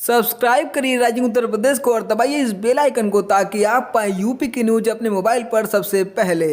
Subscribe करिए rising Uttar Pradesh को और दबाइए इस बेल आइकन को ताकि आप पाएं यूपी की न्यूज अपने मोबाइल पर सबसे पहले।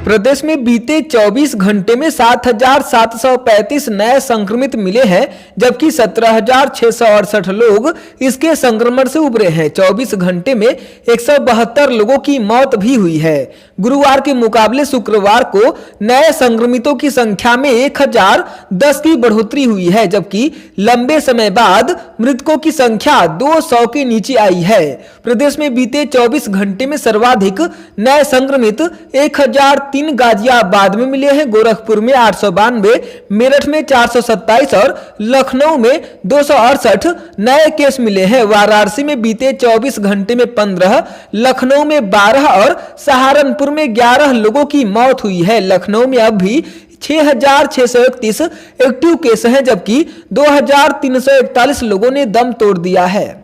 प्रदेश में बीते 24 घंटे में 7,735 नए संक्रमित मिले हैं, जबकि 17,668 लोग इसके संक्रमण से उबरे हैं। 24 घंटे में 172 लोगों की मौत भी हुई है। गुरुवार के मुकाबले शुक्रवार को नए संक्रमितों की संख्या में 1,010 की बढ़ोतरी हुई है, जबकि लंबे समय बाद मृतकों की संख्या 200 के नीचे आई है। प्रदेश में बीते 24 घंटे में सर्वाधिक नए संक्रमित 1,003 गाजियाबाद में मिले हैं, गोरखपुर में 892, मेरठ में 427 और लखनऊ में 268 नए केस मिले हैं। वाराणसी में बीते 24 घंटे में 15, लखनऊ में 12 और सहारनपुर में 11 लोगों की मौत हुई है। लखनऊ में अब भी 6,631 एक्टिव केस हैं, जबकि 2,341 लोगों ने दम तोड़ दिया है।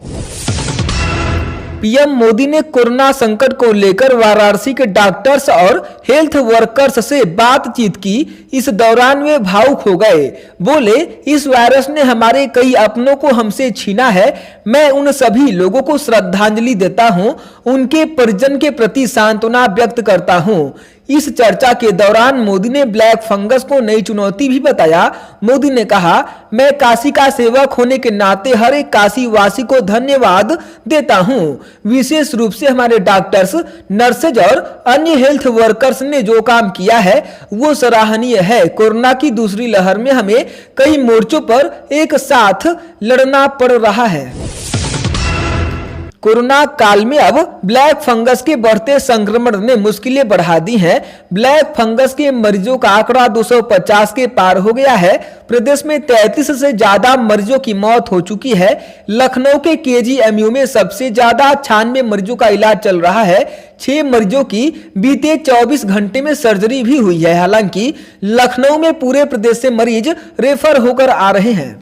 पीएम मोदी ने कोरोना संकट को लेकर वाराणसी के डॉक्टर्स और हेल्थ वर्कर्स से बातचीत की। इस दौरान वे भावुक हो गए। बोले, इस वायरस ने हमारे कई अपनों को हमसे छीना है। मैं उन सभी लोगों को श्रद्धांजलि देता हूं, उनके परिजन के प्रति सांत्वना व्यक्त करता हूं। इस चर्चा के दौरान मोदी ने ब्लैक फंगस को नई चुनौती भी बताया। मोदी ने कहा, मैं काशी का सेवक होने के नाते हर एक काशी वासी को धन्यवाद देता हूं। विशेष रूप से हमारे डॉक्टर्स, नर्सेज और अन्य हेल्थ वर्कर्स ने जो काम किया है वो सराहनीय है। कोरोना की दूसरी लहर में हमें कई मोर्चों पर एक साथ लड़ना पड़ रहा है। कोरोना काल में अब ब्लैक फंगस के बढ़ते संक्रमण ने मुश्किलें बढ़ा दी हैं। ब्लैक फंगस के मरीजों का आंकड़ा 250 के पार हो गया है। प्रदेश में 33 से ज्यादा मरीजों की मौत हो चुकी है। लखनऊ के केजीएमयू में सबसे ज्यादा 96 मरीजों का इलाज चल रहा है। 6 मरीजों की बीते 24 घंटे में सर्जरी भी हुई है। हालांकि लखनऊ में पूरे प्रदेश से मरीज रेफर होकर आ रहे हैं।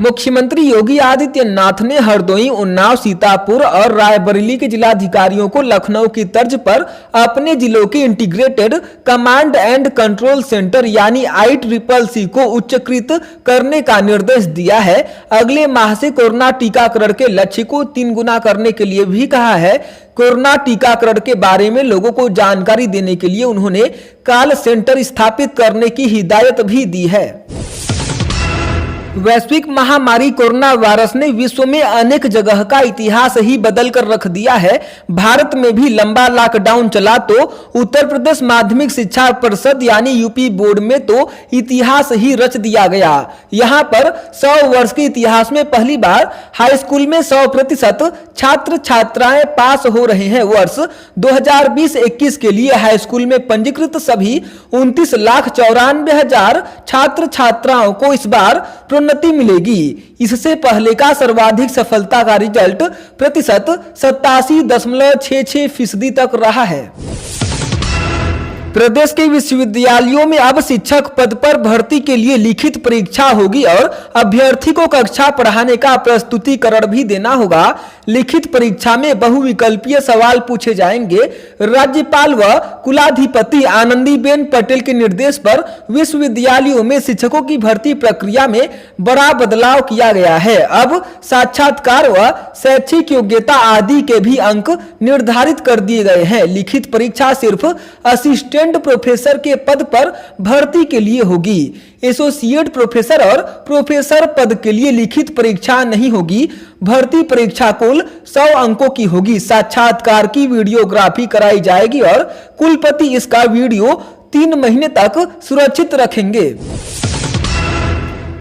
मुख्यमंत्री योगी आदित्यनाथ ने हरदोई, उन्नाव, सीतापुर और रायबरेली के जिलाधिकारियों को लखनऊ की तर्ज पर अपने जिलों के integrated command and control centre यानी ICCC को उच्चीकृत करने का निर्देश दिया है। अगले माह से कोरोना टीकाकरण के लक्ष्य को 3 गुना करने के लिए भी कहा है। कोरोना टीकाकरण के बारे में लोगों को जानकारी देने के लिए उन्होंने कॉल सेंटर स्थापित करने की हिदायत भी दी है। वैश्विक महामारी कोरोना वायरस ने विश्व में अनेक जगह का इतिहास ही बदल कर रख दिया है। भारत में भी लंबा लॉकडाउन चला तो उत्तर प्रदेश माध्यमिक शिक्षा परिषद यानी यूपी बोर्ड में तो इतिहास ही रच दिया गया। यहां पर 100 वर्ष के इतिहास में पहली बार हाई स्कूल में 100% छात्र छात्राएं पास हो रहे हैं। वर्ष 2020-21 के लिए हाई स्कूल में पंजीकृत सभी 29,94,000 छात्र छात्राओं को इस बार उन्नति मिलेगी। इससे पहले का सर्वाधिक सफलता का रिजल्ट प्रतिशत 87.66% तक रहा है। प्रदेश के विश्वविद्यालयों में अब शिक्षक पद पर भर्ती के लिए लिखित परीक्षा होगी और अभ्यर्थी को कक्षा पढ़ाने का प्रस्तुतिकरण भी देना होगा। लिखित परीक्षा में बहुविकल्पीय सवाल पूछे जाएंगे। राज्यपाल व कुलाधिपति आनंदीबेन पटेल के निर्देश पर विश्वविद्यालयों में शिक्षकों की भर्ती प्रक्रिया में बड़ा बदलाव किया गया है। अब साक्षात्कार व शैक्षिक योग्यता आदि के भी अंक निर्धारित कर दिए गए हैं। लिखित परीक्षा सिर्फ असिस्टेंट प्रोफेसर के पद पर भर्ती के लिए होगी। एसोसिएट प्रोफेसर और प्रोफेसर पद के लिए लिखित परीक्षा नहीं होगी। भर्ती परीक्षा कुल 100 अंकों की होगी। साक्षात्कार की वीडियोग्राफी कराई जाएगी और कुलपति इसका वीडियो 3 महीने तक सुरक्षित रखेंगे।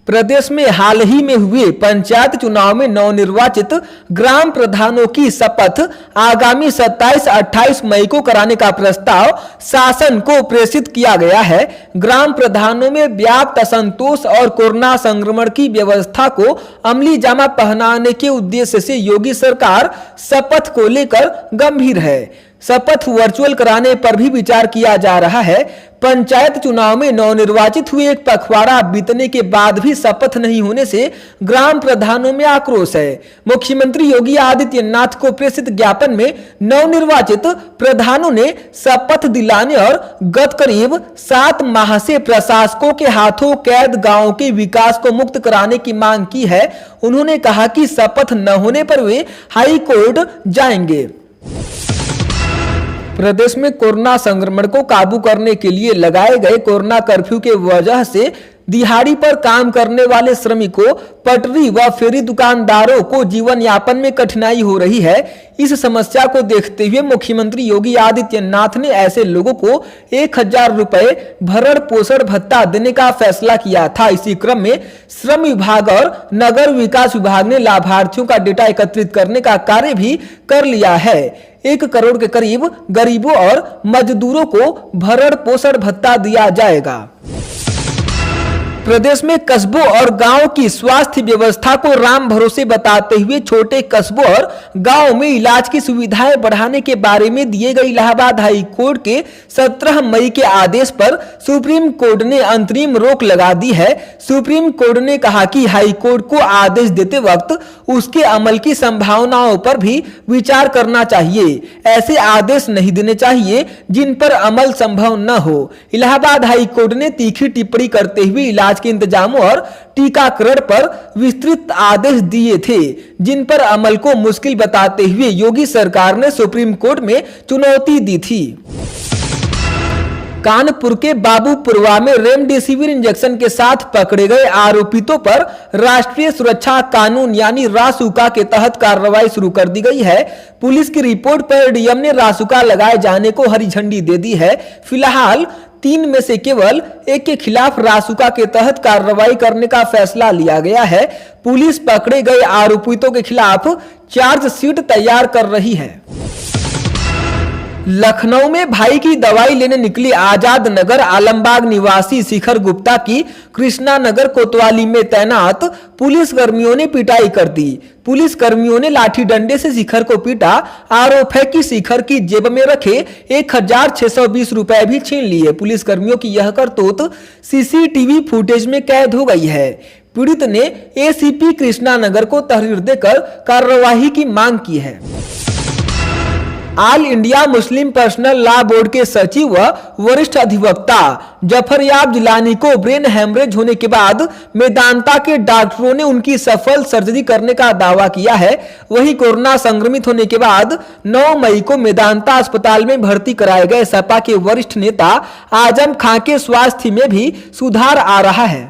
प्रदेश में हाल ही में हुए पंचायत चुनाव में नवनिर्वाचित ग्राम प्रधानों की शपथ आगामी 27-28 मई को कराने का प्रस्ताव शासन को प्रेषित किया गया है। ग्राम प्रधानों में व्याप्त असंतोष और कोरोना संक्रमण की व्यवस्था को अमली जामा पहनाने के उद्देश्य से योगी सरकार शपथ को लेकर गंभीर है। शपथ वर्चुअल कराने पर भी विचार किया जा रहा है। पंचायत चुनाव में नवनिर्वाचित हुए एक पखवाड़ा बीतने के बाद भी शपथ नहीं होने से ग्राम प्रधानों में आक्रोश है। मुख्यमंत्री योगी आदित्यनाथ को प्रेषित ज्ञापन में नवनिर्वाचित प्रधानों ने शपथ दिलाने और गत करीब 7 माह से प्रशासकों के हाथों कैद गांवों के विकास को मुक्त कराने की मांग की है। उन्होंने कहा कि शपथ न होने पर वे हाई कोर्ट जाएंगे। प्रदेश में कोरोना संक्रमण को काबू करने के लिए लगाए गए कोरोना कर्फ्यू के वजह से दिहाड़ी पर काम करने वाले श्रमिकों, पटरी व फेरी दुकानदारों को जीवन यापन में कठिनाई हो रही है। इस समस्या को देखते हुए मुख्यमंत्री योगी आदित्यनाथ ने ऐसे लोगों को 1000 रुपए भरण पोषण भत्ता देने का फैसला किया था। इसी क्रम में श्रम विभाग और नगर विकास विभाग ने लाभार्थियों का डेटा एकत्रित करने का कार्य भी कर लिया है। 1 करोड़ के करीब गरीबों और मजदूरों को भरण पोषण भत्ता दिया जाएगा। प्रदेश में कस्बों और गांव की स्वास्थ्य व्यवस्था को राम भरोसे बताते हुए छोटे कस्बों और गांव में इलाज की सुविधाएं बढ़ाने के बारे में दिए गए इलाहाबाद हाई कोर्ट के 17 मई के आदेश पर सुप्रीम कोर्ट ने अंतरिम रोक लगा दी है। सुप्रीम कोर्ट ने कहा कि हाई कोर्ट को आदेश देते वक्त उसके अमल की संभावनाओं पर भी विचार करना चाहिए। ऐसे आदेश नहीं देने चाहिए जिन पर अमल संभव न हो। इलाहाबाद हाई कोर्ट ने तीखी टिप्पणी करते हुए इलाज के इंतजामों और टीकाकरण पर विस्तृत आदेश दिए थे, जिन पर अमल को मुश्किल बताते हुए योगी सरकार ने सुप्रीम कोर्ट में चुनौती दी थी। कानपुर के बाबूपुरवा में रेमडेसिविर इंजेक्शन के साथ पकड़े गए आरोपितों पर राष्ट्रीय सुरक्षा कानून यानी रासुका के तहत कार्रवाई शुरू कर दी गई है। पुलिस की रिपोर्ट पर डीएम ने रासुका लगाए जाने को हरी झंडी दे दी है। फिलहाल 3 में से केवल 1 के खिलाफ रासुका के तहत कार्रवाई करने का फैसला लिया गया है। पुलिस पकड़े गए आरोपितों के खिलाफ चार्जशीट तैयार कर रही है। लखनऊ में भाई की दवाई लेने निकली आजाद नगर आलमबाग निवासी शिखर गुप्ता की कृष्णा नगर कोतवाली में तैनात पुलिस कर्मियों ने पिटाई कर दी। पुलिस कर्मियों ने लाठी डंडे से शिखर को पीटा। आरोप है कि शिखर की जेब में रखे 1620 रुपए भी छीन लिए। पुलिस कर्मियों की यह करतूत सीसीटीवी फुटेज में कैद हो गई है। पीड़ित ने एसीपी कृष्णा नगर को तहरीर देकर कार्रवाई की मांग की है। All India Muslim personal law board के सचिव व वरिष्ठ अधिवक्ता जफरयाब जिलानी को ब्रेन हेमरेज होने के बाद मेदांता के डॉक्टरों ने उनकी सफल सर्जरी करने का दावा किया है। वहीं कोरोना संक्रमित होने के बाद 9 मई को मेदांता अस्पताल में भर्ती कराए गए सपा के वरिष्ठ नेता आजम खां के स्वास्थ्य में भी सुधार आ रहा है।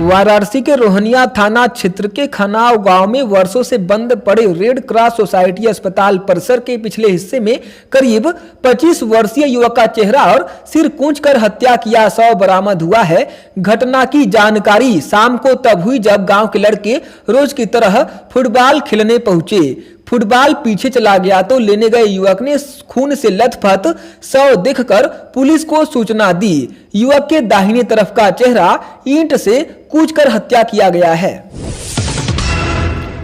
वाराणसी के रोहनिया थाना क्षेत्र के खनाव गांव में वर्षों से बंद पड़े रेड क्रॉस सोसाइटी अस्पताल परिसर के पिछले हिस्से में करीब 25 वर्षीय युवक का चेहरा और सिर कूंचकर हत्या किया शव बरामद हुआ है। घटना की जानकारी शाम को तब हुई जब गांव के लड़के रोज की तरह फुटबॉल खेलने पहुंचे। फुटबॉल पीछे चला गया तो लेने गए युवक ने खून से लथपथ शव देखकर पुलिस को सूचना दी। युवक के दाहिने तरफ का चेहरा ईंट से कूचकर हत्या किया गया है।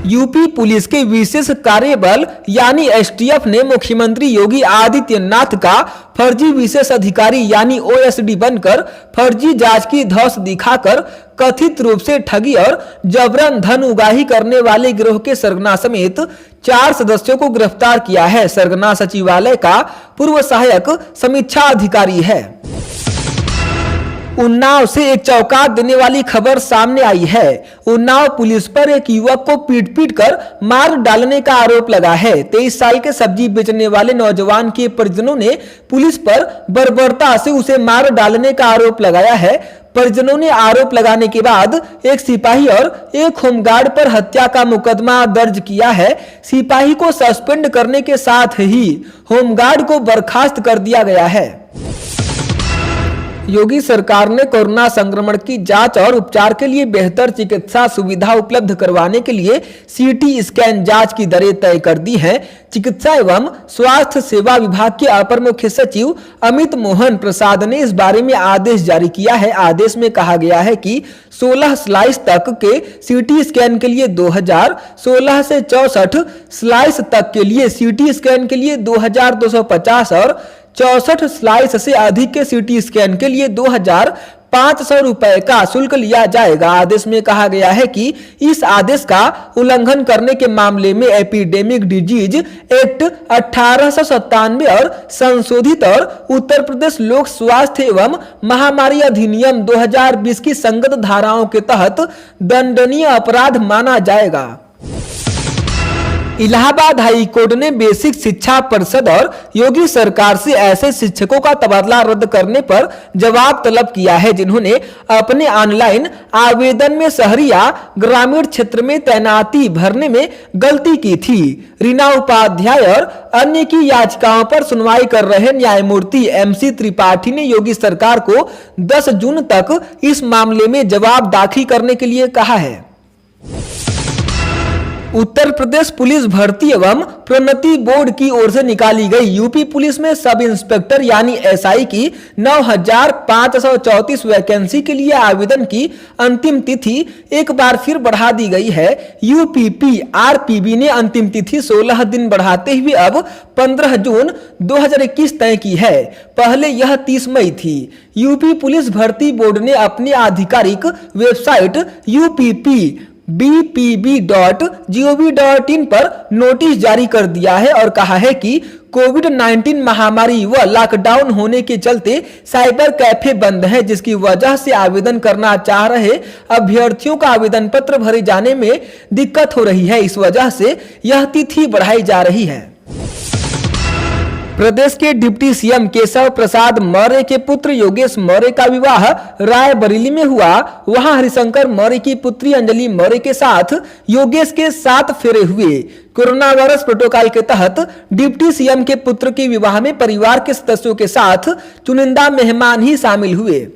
यूपी पुलिस के विशेष कार्यबल यानी एसटीएफ ने मुख्यमंत्री योगी आदित्यनाथ का फर्जी विशेष अधिकारी यानी ओएसडी बनकर फर्जी जांच की धौंस दिखाकर कथित रूप से ठगी और जबरन धन उगाही करने वाले गिरोह के सरगना समेत 4 सदस्यों को गिरफ्तार किया है। सरगना सचिवालय का पूर्व सहायक समीक्षा अधिकारी है। उन्नाव से एक चौंका देने वाली खबर सामने आई है। उन्नाव पुलिस पर एक युवक को पीट कर मार डालने का आरोप लगा है। 23 साल के सब्जी बेचने वाले नौजवान के परिजनों ने पुलिस पर बर्बरता से उसे मार डालने का आरोप लगाया है। परिजनों ने आरोप लगाने के बाद एक सिपाही और एक होमगार्ड पर हत्या का मुकदमा दर्ज किया है। सिपाही को सस्पेंड करने के साथ ही होमगार्ड को बर्खास्त कर दिया गया है। योगी सरकार ने कोरोना संक्रमण की जांच और उपचार के लिए बेहतर चिकित्सा सुविधा उपलब्ध करवाने के लिए सीटी स्कैन जांच की दरें तय कर दी हैं। चिकित्सा एवं स्वास्थ्य सेवा विभाग के अपर मुख्य सचिव अमित मोहन प्रसाद ने इस बारे में आदेश जारी किया है। आदेश में कहा गया है कि 16 स्लाइस तक के सीटी स्कैन के लिए 2000, 16 से 64 स्लाइस तक के लिए सीटी स्कैन के लिए 2250 और 64 स्लाइस से अधिक के सीटी स्कैन के लिए 2500 रुपए का शुल्क लिया जाएगा। आदेश में कहा गया है कि इस आदेश का उल्लंघन करने के मामले में एपिडेमिक डिजीज एक्ट 1897 और संशोधित और उत्तर प्रदेश लोक स्वास्थ्य एवं महामारी अधिनियम 2020 की संगत धाराओं के तहत दंडनीय अपराध माना जाएगा। इलाहाबाद हाई कोर्ट ने बेसिक शिक्षा परिषद और योगी सरकार से ऐसे शिक्षकों का तबादला रद्द करने पर जवाब तलब किया है जिन्होंने अपने ऑनलाइन आवेदन में शहरी या ग्रामीण क्षेत्र में तैनाती भरने में गलती की थी। रीना उपाध्याय और अन्य की याचिकाओं पर सुनवाई कर रहे न्यायमूर्ति MC त्रिपाठी ने योगी सरकार को 10 जून तक इस मामले में जवाब दाखिल करने के लिए कहा है। उत्तर प्रदेश पुलिस भर्ती एवं प्रोन्नति बोर्ड की ओर से निकाली गई यूपी पुलिस में सब इंस्पेक्टर यानी SI की 9534 वैकेंसी के लिए आवेदन की अंतिम तिथि एक बार फिर बढ़ा दी गई है। UPPRPB ने अंतिम तिथि 16 दिन बढ़ाते हुए अब 15 जून 2021 तय की है। पहले यह 30 मई थी। यूपी पुलिस भर्ती बोर्ड ने अपनी आधिकारिक वेबसाइट UPPBPB.gov.in पर नोटिस जारी कर दिया है और कहा है कि कोविड-19 महामारी व लॉकडाउन होने के चलते साइबर कैफे बंद है, जिसकी वजह से आवेदन करना चाह रहे अभ्यर्थियों का आवेदन पत्र भरे जाने में दिक्कत हो रही है। इस वजह से यह तिथि बढ़ाई जा रही है। प्रदेश के डिप्टी CM केशव प्रसाद मौर्य के पुत्र योगेश मौर्य का विवाह रायबरेली में हुआ। वहां हरिशंकर मौर्य की पुत्री अंजलि मौर्य के साथ योगेश के 7 फेरे हुए। कोरोना वायरस प्रोटोकॉल के तहत डिप्टी CM के पुत्र के विवाह में परिवार के सदस्यों के साथ चुनिंदा मेहमान ही शामिल हुए।